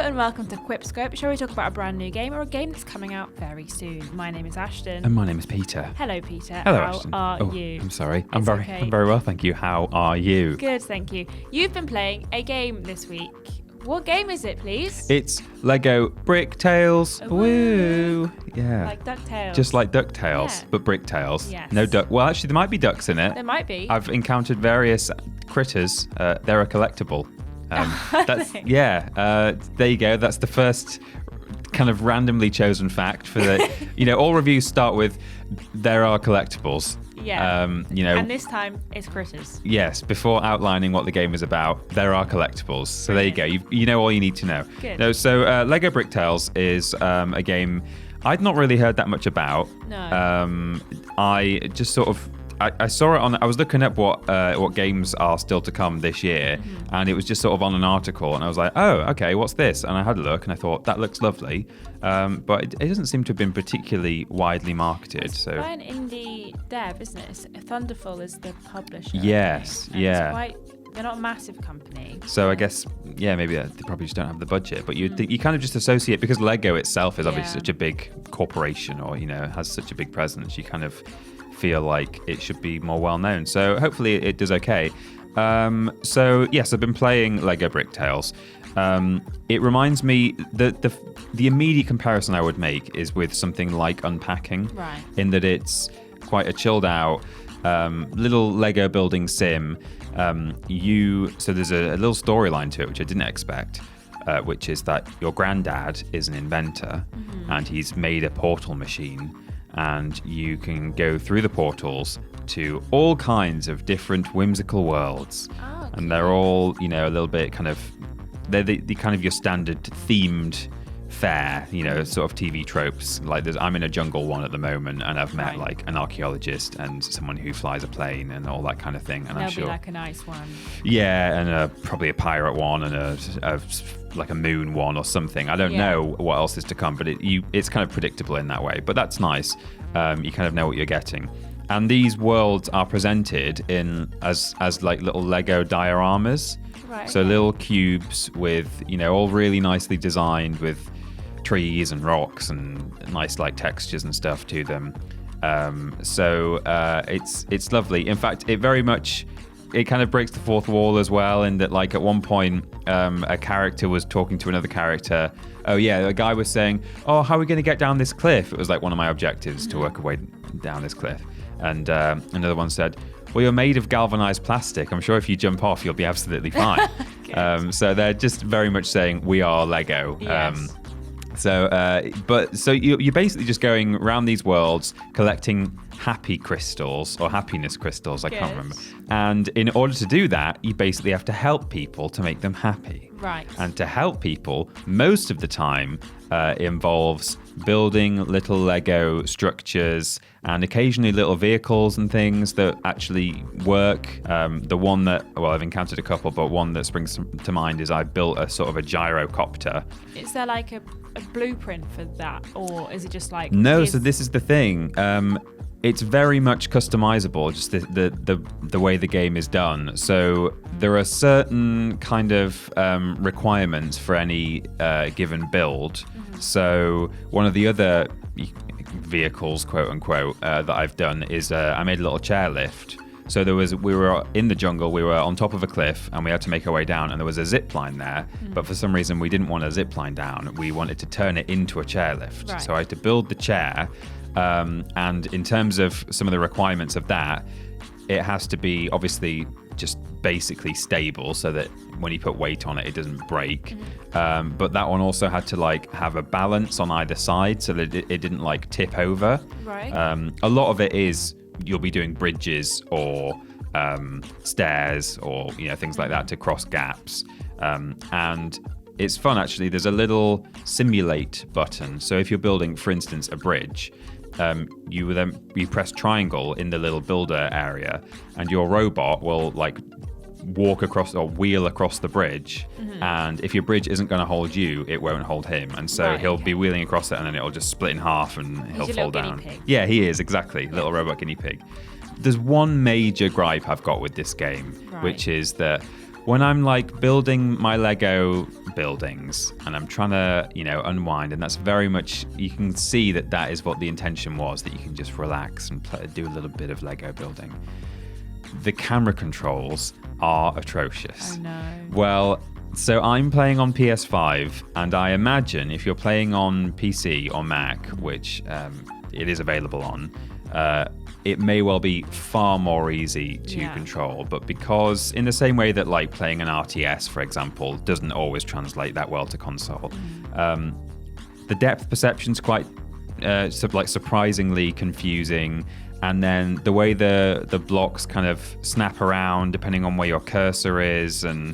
and welcome to QuipScope, shall we talk about a brand new game or a game that's coming out very soon. My name is Ashton. And my name is Peter. Hello, Peter. Hello, How Ashton. are you? I'm sorry. I'm very well, thank you. How are you? Good, thank you. You've been playing a game this week. What game is it, please? It's Lego Bricktales. Woo! Yeah. Like DuckTales. Just like DuckTales, but Bricktales. Yes. No duck. Well, actually, there might be ducks in it. There might be. I've encountered various critters. They're a collectible. There you go. That's the first kind of randomly chosen fact for the. All reviews start with there are collectibles. Yeah. And this time it's critters. Yes, before outlining what the game is about, there are collectibles. So there you go. You know all you need to know. Good. No, so Lego Bricktales is a game I'd not really heard that much about. No. I just sort of I saw it on. I was looking up what games are still to come this year, and it was just sort of on an article, and I was like, oh, okay, what's this? And I had a look, and I thought that looks lovely, but it doesn't seem to have been particularly widely marketed. It's so by an indie dev, isn't it? Thunderful is the publisher. Yes, yeah. They're not a massive company. So I guess, maybe they probably just don't have the budget. But you kind of just associate, because Lego itself is obviously such a big corporation, or has such a big presence. You kind of feel like it should be more well known. So hopefully it does okay. So yes, I've been playing Lego Bricktales. It reminds me that the immediate comparison I would make is with something like Unpacking, right? In that it's quite a chilled out little Lego building sim. So there's a little storyline to it which I didn't expect, which is that your granddad is an inventor, and he's made a portal machine, and you can go through the portals to all kinds of different whimsical worlds. Oh, okay. And they're all a little bit kind of, they're the kind of your standard themed fare, sort of TV tropes. Like I'm in a jungle one at the moment, and I've met like an archaeologist and someone who flies a plane and all that kind of thing. And there'll I'm sure be like a nice one. Yeah, and probably a pirate one and a like a moon one or something. I don't know what else is to come, but it's kind of predictable in that way. But that's nice. You kind of know what you're getting. And these worlds are presented in as like little Lego dioramas. Right. So little cubes with all really nicely designed with trees and rocks and nice like textures and stuff to them. So it's lovely. In fact, it kind of breaks the fourth wall as well, in that like at one point a character was talking to another character. Oh yeah, a guy was saying, oh, how are we going to get down this cliff? It was like one of my objectives to work a way down this cliff. And another one said, well, you're made of galvanized plastic. I'm sure if you jump off, you'll be absolutely fine. So they're just very much saying we are Lego. Yes. So you're basically just going around these worlds collecting happy crystals or happiness crystals, I can't remember. And in order to do that, you basically have to help people to make them happy. Right. And to help people, most of the time, involves building little Lego structures and occasionally little vehicles and things that actually work. The one that, I've encountered a couple, but one that springs to mind is I built a sort of a gyrocopter. Is there like a blueprint for that, or is it just like... No, so this is the thing. It's very much customizable, just the way the game is done. So there are certain kind of requirements for any given build. So one of the other vehicles, quote unquote, that I've done is I made a little chairlift. So we were in the jungle, we were on top of a cliff, and we had to make our way down, and there was a zip line there. But for some reason, we didn't want a zip line down. We wanted to turn it into a chairlift. Right. So I had to build the chair. And in terms of some of the requirements of that, it has to be obviously just basically stable so that when you put weight on it, it doesn't break. But that one also had to like have a balance on either side so that it didn't like tip over. Right. A lot of it is you'll be doing bridges or stairs or things like that to cross gaps. And it's fun actually. There's a little simulate button. So if you're building, for instance, a bridge, you press triangle in the little builder area, and your robot will like walk across or wheel across the bridge. And if your bridge isn't going to hold you, it won't hold him, and so he'll be wheeling across it, and then it'll just split in half, and he'll fall down. Guinea pig. Yeah, he is exactly little robot guinea pig. There's one major gripe I've got with this game, which is that when I'm like building my Lego buildings and I'm trying to, unwind, and that's very much, you can see that is what the intention was, that you can just relax and do a little bit of Lego building. The camera controls are atrocious. Oh no. Well, so I'm playing on PS5, and I imagine if you're playing on PC or Mac, which it is available on, it may well be far more easy to control. But because in the same way that like playing an RTS, for example, doesn't always translate that well to console, the depth perception's quite surprisingly confusing. And then the way the blocks kind of snap around depending on where your cursor is, and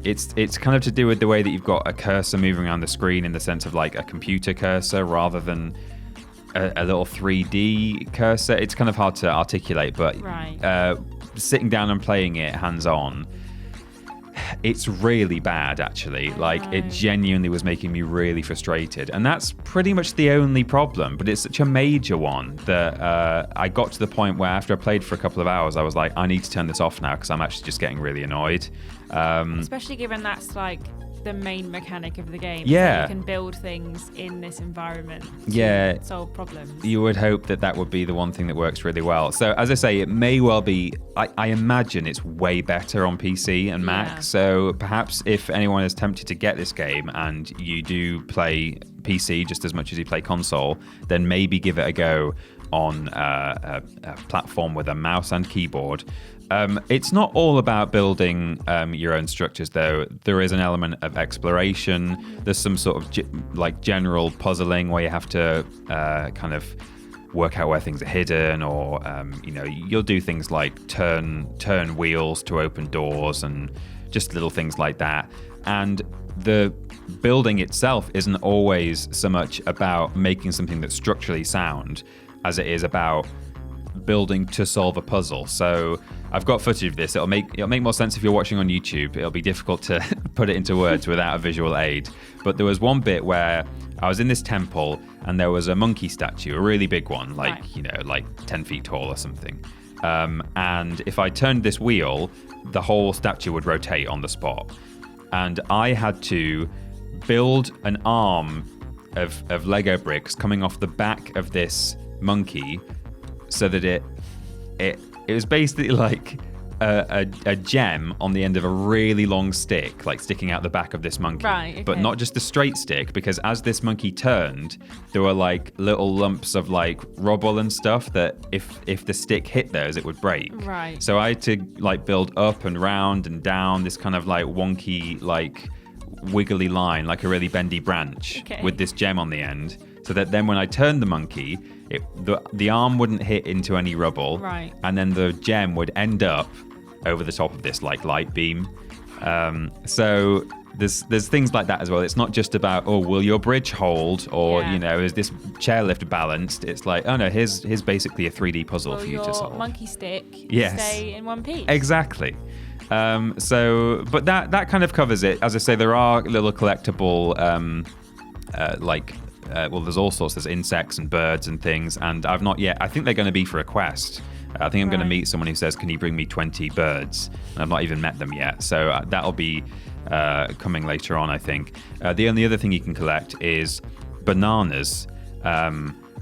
it's kind of to do with the way that you've got a cursor moving around the screen in the sense of like a computer cursor rather than a little 3D cursor. It's kind of hard to articulate, but sitting down and playing it hands-on, it's really bad, actually. Like, it genuinely was making me really frustrated. And that's pretty much the only problem, but it's such a major one that I got to the point where after I played for a couple of hours, I was like, I need to turn this off now because I'm actually just getting really annoyed. Especially given that's like the main mechanic of the game. Yeah. So you can build things in this environment to solve problems. You would hope that would be the one thing that works really well. So as I say, it may well be, I imagine it's way better on PC and Mac. So perhaps if anyone is tempted to get this game and you do play PC just as much as you play console, then maybe give it a go on a platform with a mouse and keyboard. It's not all about building your own structures, though. There is an element of exploration. There's some sort of general puzzling where you have to kind of work out where things are hidden, or you'll do things like turn wheels to open doors and just little things like that. And the building itself isn't always so much about making something that's structurally sound as it is about building to solve a puzzle. So I've got footage of this. It'll make more sense if you're watching on YouTube. It'll be difficult to put it into words without a visual aid. But there was one bit where I was in this temple and there was a monkey statue, a really big one, like 10 feet tall or something. And if I turned this wheel, the whole statue would rotate on the spot. And I had to build an arm of Lego bricks coming off the back of this monkey, so that it was basically like a gem on the end of a really long stick, like sticking out the back of this monkey. Right, okay. But not just the straight stick, because as this monkey turned, there were like little lumps of like rubble and stuff that if the stick hit those, it would break. Right. So I had to like build up and round and down this kind of like wonky, like wiggly line, like a really bendy branch with this gem on the end, so that then when I turned the monkey, the arm wouldn't hit into any rubble, and then the gem would end up over the top of this like light beam. So there's things like that as well. It's not just about, will your bridge hold, or is this chairlift balanced? It's like, oh no, here's basically a 3D puzzle for you to solve. Monkey stick stay in one piece. Exactly. But that kind of covers it. As I say, there are little collectible there's all sorts. There's insects and birds and things, and I've not yet. I think they're going to be for a quest. I think I'm going to meet someone who says, "Can you bring me 20 birds?" And I've not even met them yet, so that'll be coming later on, I think. The only other thing you can collect is bananas,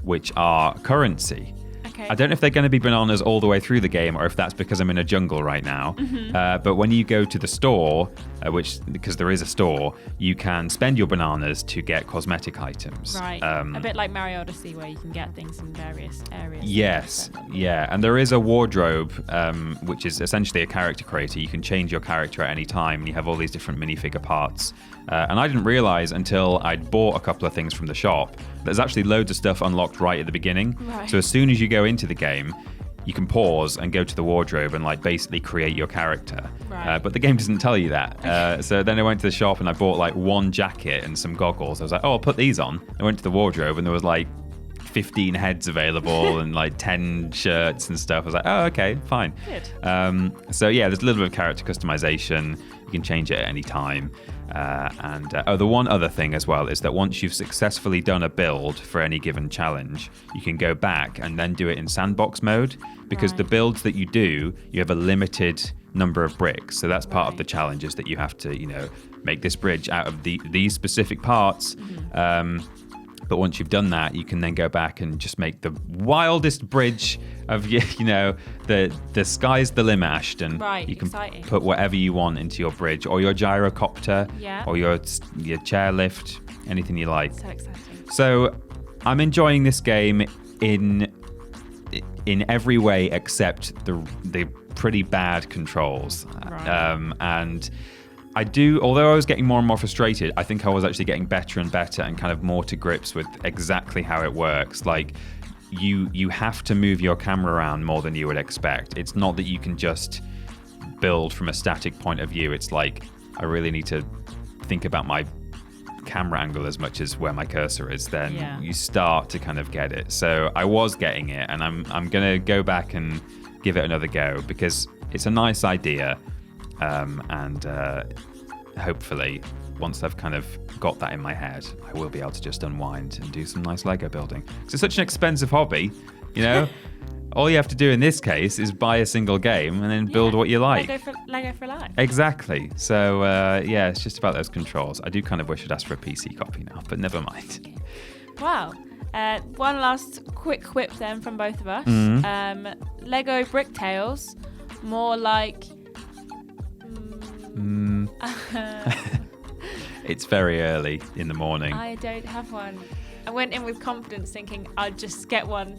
which are currency. I don't know if they're going to be bananas all the way through the game, or if that's because I'm in a jungle right now. But when you go to the store, because there is a store, you can spend your bananas to get cosmetic items. Right. A bit like Mario Odyssey, where you can get things in various areas. Yes. Yeah. And there is a wardrobe, which is essentially a character creator. You can change your character at any time, and you have all these different minifigure parts. And I didn't realize until I'd bought a couple of things from the shop, there's actually loads of stuff unlocked right at the beginning. Right. So as soon as you go into the game, you can pause and go to the wardrobe and like basically create your character. Right. But the game doesn't tell you that. So then I went to the shop and I bought like one jacket and some goggles. I was like, I'll put these on. I went to the wardrobe and there was like 15 heads available and like 10 shirts and stuff. I was like, oh, okay, fine. Good. So yeah, there's a little bit of character customization. You can change it at any time. The one other thing as well is that once you've successfully done a build for any given challenge, you can go back and then do it in sandbox mode, because the builds that you do, you have a limited number of bricks. So that's part of the challenge, is that you have to, make this bridge out of these specific parts. But once you've done that, you can then go back and just make the wildest bridge of, the sky's the limit, Ashton. Right, you can exciting. put whatever you want into your bridge, or your gyrocopter, or your chairlift, anything you like. So exciting. So I'm enjoying this game in every way except the pretty bad controls. Right. And I do, although I was getting more and more frustrated, I think I was actually getting better and better and kind of more to grips with exactly how it works. Like, you have to move your camera around more than you would expect. It's not that you can just build from a static point of view. It's like, I really need to think about my camera angle as much as where my cursor is. Then you start to kind of get it. So I was getting it, and I'm going to go back and give it another go, because it's a nice idea. And hopefully, once I've kind of got that in my head, I will be able to just unwind and do some nice Lego building. Because it's such an expensive hobby, All you have to do in this case is buy a single game and then build what you like. Lego for life. Exactly. So, it's just about those controls. I do kind of wish I'd asked for a PC copy now, but never mind. Wow. One last quick quip then from both of us. Lego Bricktales, more like... It's very early in the morning. I don't have one. I went in with confidence thinking I'd just get one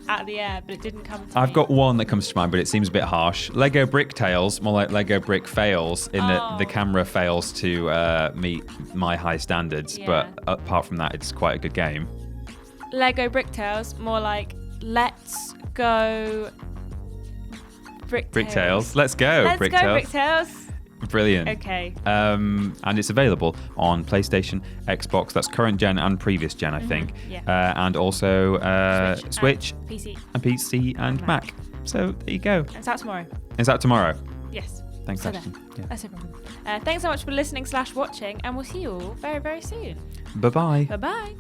out of the air, but it didn't come to me. I've got one that comes to mind, but it seems a bit harsh. Lego Bricktales, more like Lego Brick Fails, in that the camera fails to meet my high standards. Yeah. But apart from that, it's quite a good game. Lego Bricktales, more like Let's Go Bricktales. Bricktales. Let's go, Let's Bricktales. go Bricktales. Brilliant. Okay. And it's available on PlayStation, Xbox, that's current gen and previous gen, I think. Yeah. And also Switch and PC and Mac. So there you go. It's out tomorrow. Is that tomorrow? Yes. Thanks, So Ashton. Yeah. That's no problem. Thanks so much for listening /watching, and we'll see you all very, very soon. Bye-bye. Bye-bye.